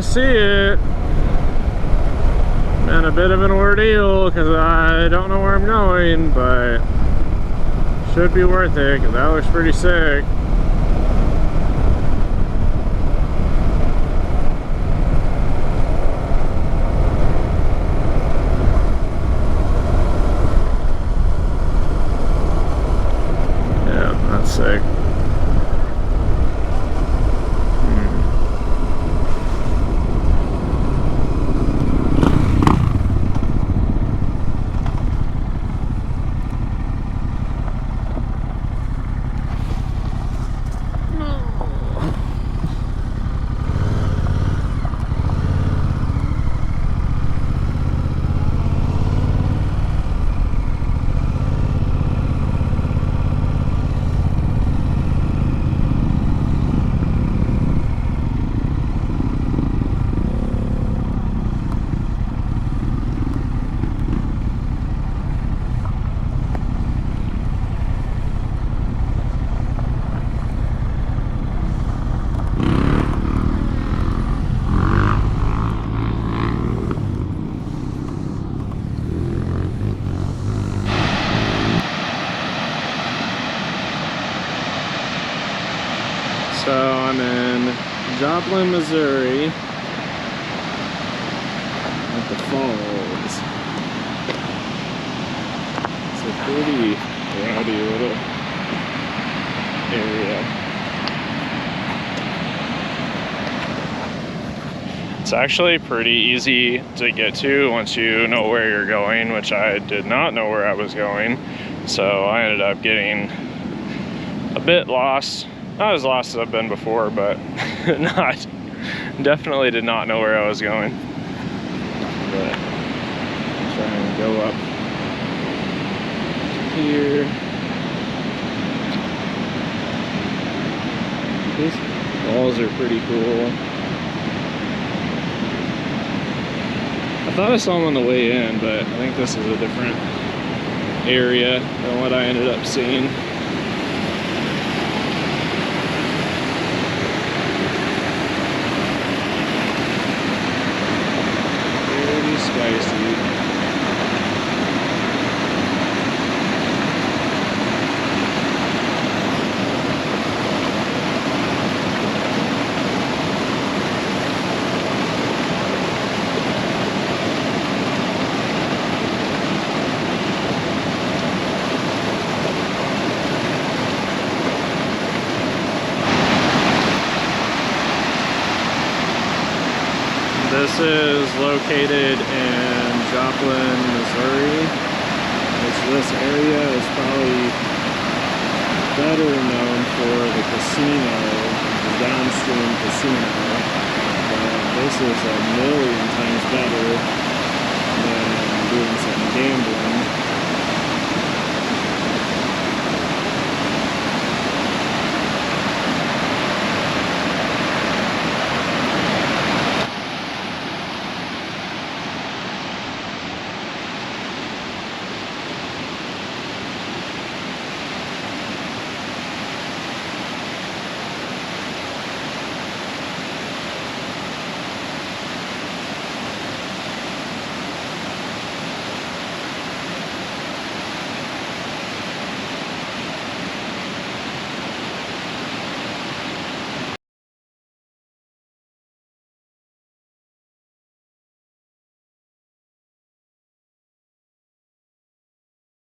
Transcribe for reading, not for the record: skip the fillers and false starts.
I see it. Been a bit of an ordeal because I don't know where I'm going, but should be worth it because that looks pretty sick. Yeah, that's sick. So I'm in Joplin, Missouri at the falls. It's a pretty rowdy little area. It's actually pretty easy to get to once you know where you're going, which I did not know where I was going. So I ended up getting a bit lost. Not as lost as I've been before, but definitely did not know where I was going. But I'll try and go up here. These walls are pretty cool. I thought I saw them on the way in, but I think this is a different area than what I ended up seeing. Spicy. This is located in Joplin, Missouri. This area is probably better known for the casino, the downstream casino. But this is a million times better than doing some gambling.